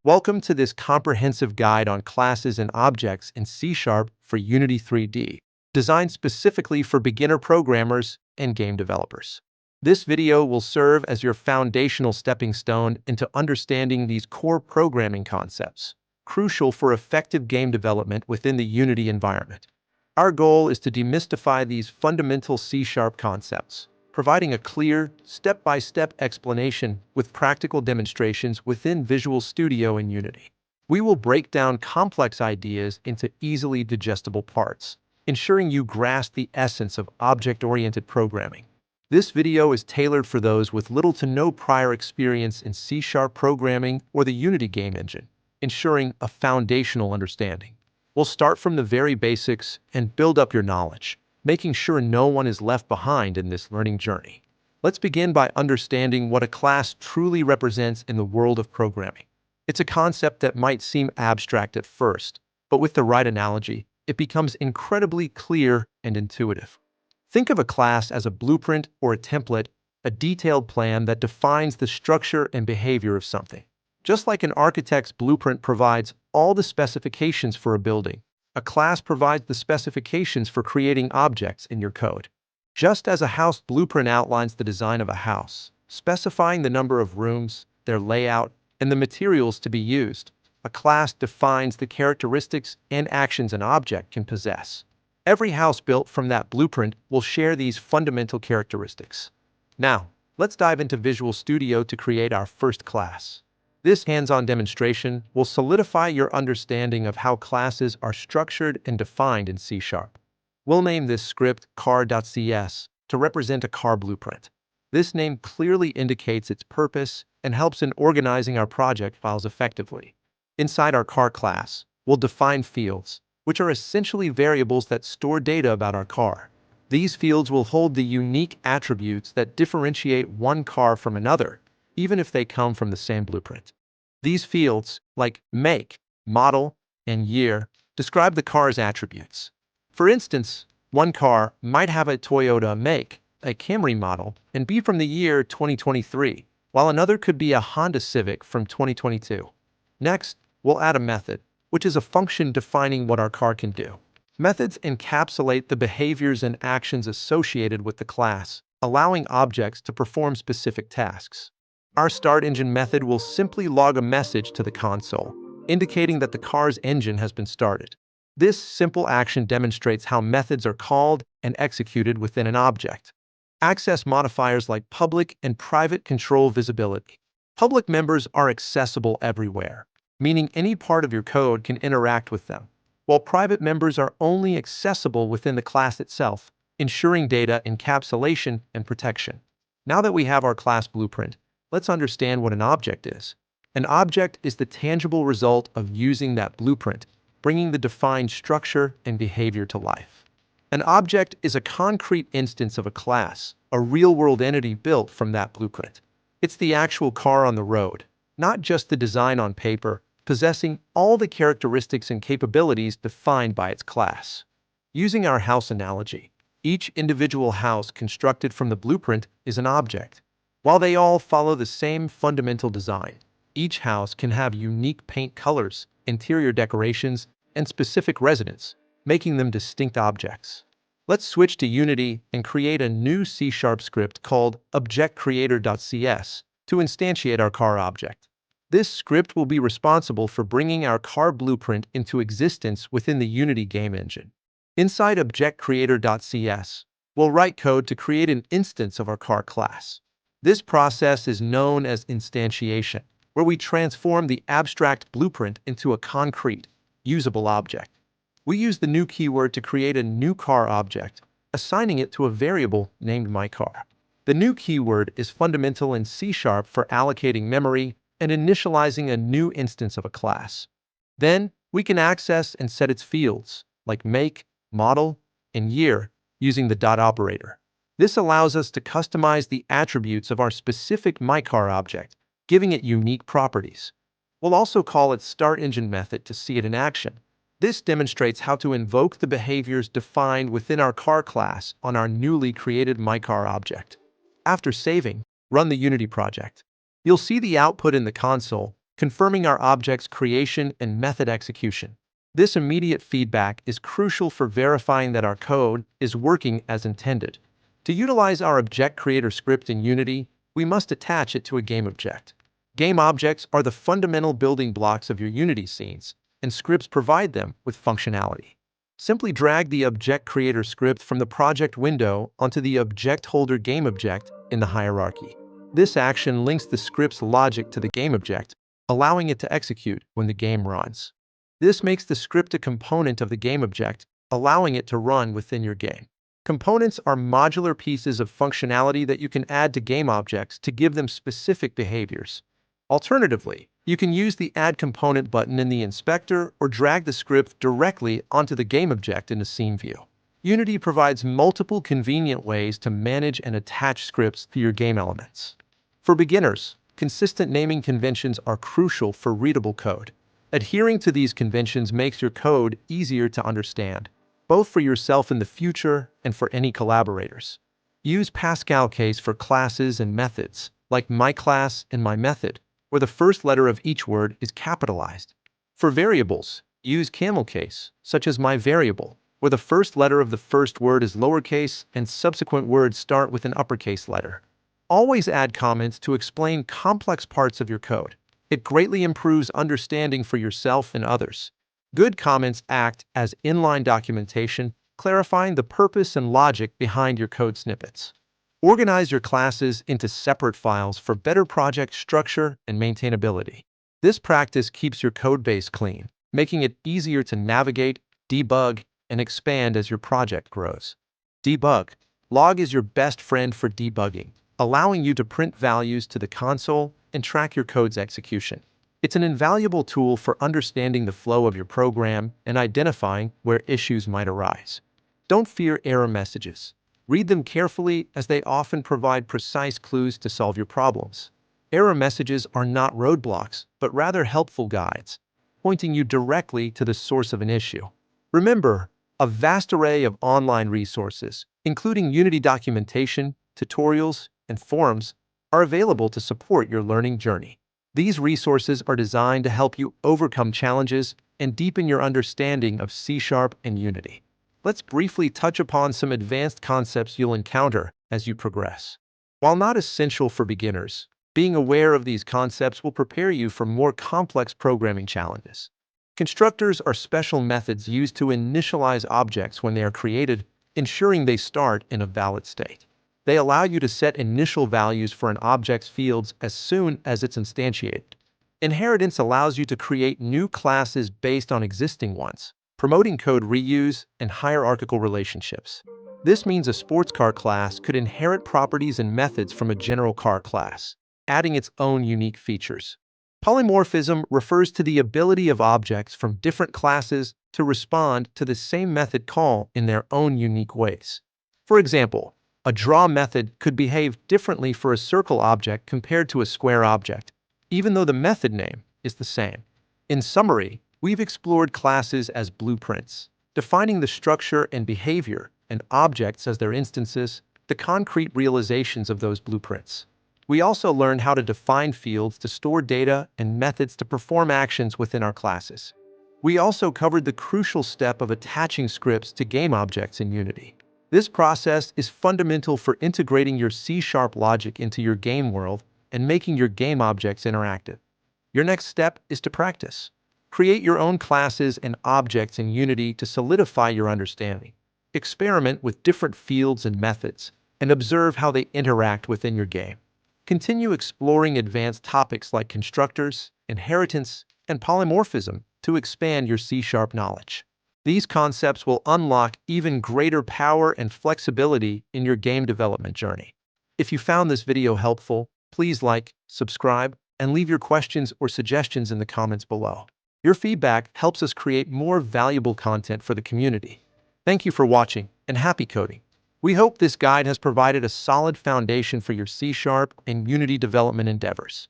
Welcome to this comprehensive guide on classes and objects in C# for Unity 3D, designed specifically for beginner programmers and game developers. This video will serve as your foundational stepping stone into understanding these core programming concepts, crucial for effective game development within the Unity environment. Our goal is to demystify these fundamental C# concepts, providing a clear, step-by-step explanation with practical demonstrations within Visual Studio and Unity. We will break down complex ideas into easily digestible parts, ensuring you grasp the essence of object-oriented programming. This video is tailored for those with little to no prior experience in C# programming or the Unity game engine, ensuring a foundational understanding. We'll start from the very basics and build up your knowledge, making sure no one is left behind in this learning journey. Let's begin by understanding what a class truly represents in the world of programming. It's a concept that might seem abstract at first, but with the right analogy, it becomes incredibly clear and intuitive. Think of a class as a blueprint or a template, a detailed plan that defines the structure and behavior of something. Just like an architect's blueprint provides all the specifications for a building, a class provides the specifications for creating objects in your code. Just as a house blueprint outlines the design of a house, specifying the number of rooms, their layout, and the materials to be used, a class defines the characteristics and actions an object can possess. Every house built from that blueprint will share these fundamental characteristics. Now, let's dive into Visual Studio to create our first class. This hands-on demonstration will solidify your understanding of how classes are structured and defined in C#. We'll name this script car.cs to represent a car blueprint. This name clearly indicates its purpose and helps in organizing our project files effectively. Inside our car class, we'll define fields, which are essentially variables that store data about our car. These fields will hold the unique attributes that differentiate one car from another, even if they come from the same blueprint. These fields, like make, model, and year, describe the car's attributes. For instance, one car might have a Toyota make, a Camry model, and be from the year 2023, while another could be a Honda Civic from 2022. Next, we'll add a method, which is a function defining what our car can do. Methods encapsulate the behaviors and actions associated with the class, allowing objects to perform specific tasks. Our start engine method will simply log a message to the console, indicating that the car's engine has been started. This simple action demonstrates how methods are called and executed within an object. Access modifiers like public and private control visibility. Public members are accessible everywhere, meaning any part of your code can interact with them, while private members are only accessible within the class itself, ensuring data encapsulation and protection. Now that we have our class blueprint, let's understand what an object is. An object is the tangible result of using that blueprint, bringing the defined structure and behavior to life. An object is a concrete instance of a class, a real-world entity built from that blueprint. It's the actual car on the road, not just the design on paper, possessing all the characteristics and capabilities defined by its class. Using our house analogy, each individual house constructed from the blueprint is an object. While they all follow the same fundamental design, each house can have unique paint colors, interior decorations, and specific residence, making them distinct objects. Let's switch to Unity and create a new C# script called objectCreator.cs to instantiate our car object. This script will be responsible for bringing our car blueprint into existence within the Unity game engine. Inside objectCreator.cs, we'll write code to create an instance of our car class. This process is known as instantiation, where we transform the abstract blueprint into a concrete, usable object. We use the new keyword to create a new car object, assigning it to a variable named myCar. The new keyword is fundamental in C# for allocating memory and initializing a new instance of a class. Then, we can access and set its fields, like make, model, and year, using the dot operator. This allows us to customize the attributes of our specific myCar object, giving it unique properties. We'll also call its start engine method to see it in action. This demonstrates how to invoke the behaviors defined within our car class on our newly created myCar object. After saving, run the Unity project. You'll see the output in the console, confirming our object's creation and method execution. This immediate feedback is crucial for verifying that our code is working as intended. To utilize our object creator script in Unity, we must attach it to a game object. Game objects are the fundamental building blocks of your Unity scenes, and scripts provide them with functionality. Simply drag the object creator script from the project window onto the object holder game object in the hierarchy. This action links the script's logic to the game object, allowing it to execute when the game runs. This makes the script a component of the game object, allowing it to run within your game. Components are modular pieces of functionality that you can add to game objects to give them specific behaviors. Alternatively, you can use the Add Component button in the inspector or drag the script directly onto the game object in the scene view. Unity provides multiple convenient ways to manage and attach scripts to your game elements. For beginners, consistent naming conventions are crucial for readable code. Adhering to these conventions makes your code easier to understand, both for yourself in the future and for any collaborators. Use Pascal case for classes and methods, like my class and my method, where the first letter of each word is capitalized. For variables, use camel case, such as my variable, where the first letter of the first word is lowercase and subsequent words start with an uppercase letter. Always add comments to explain complex parts of your code. It greatly improves understanding for yourself and others. Good comments act as inline documentation, clarifying the purpose and logic behind your code snippets. Organize your classes into separate files for better project structure and maintainability. This practice keeps your codebase clean, making it easier to navigate, debug, and expand as your project grows. Debug log is your best friend for debugging, allowing you to print values to the console and track your code's execution. It's an invaluable tool for understanding the flow of your program and identifying where issues might arise. Don't fear error messages. Read them carefully as they often provide precise clues to solve your problems. Error messages are not roadblocks, but rather helpful guides, pointing you directly to the source of an issue. Remember, a vast array of online resources, including Unity documentation, tutorials, and forums, are available to support your learning journey. These resources are designed to help you overcome challenges and deepen your understanding of C# and Unity. Let's briefly touch upon some advanced concepts you'll encounter as you progress. While not essential for beginners, being aware of these concepts will prepare you for more complex programming challenges. Constructors are special methods used to initialize objects when they are created, ensuring they start in a valid state. They allow you to set initial values for an object's fields as soon as it's instantiated. Inheritance allows you to create new classes based on existing ones, promoting code reuse and hierarchical relationships. This means a sports car class could inherit properties and methods from a general car class, adding its own unique features. Polymorphism refers to the ability of objects from different classes to respond to the same method call in their own unique ways. For example, a draw method could behave differently for a circle object compared to a square object, even though the method name is the same. In summary, we've explored classes as blueprints, defining the structure and behavior, and objects as their instances, the concrete realizations of those blueprints. We also learned how to define fields to store data and methods to perform actions within our classes. We also covered the crucial step of attaching scripts to game objects in Unity. This process is fundamental for integrating your C# logic into your game world and making your game objects interactive. Your next step is to practice. Create your own classes and objects in Unity to solidify your understanding. Experiment with different fields and methods, and observe how they interact within your game. Continue exploring advanced topics like constructors, inheritance, and polymorphism to expand your C# knowledge. These concepts will unlock even greater power and flexibility in your game development journey. If you found this video helpful, please like, subscribe, and leave your questions or suggestions in the comments below. Your feedback helps us create more valuable content for the community. Thank you for watching, and happy coding! We hope this guide has provided a solid foundation for your C# and Unity development endeavors.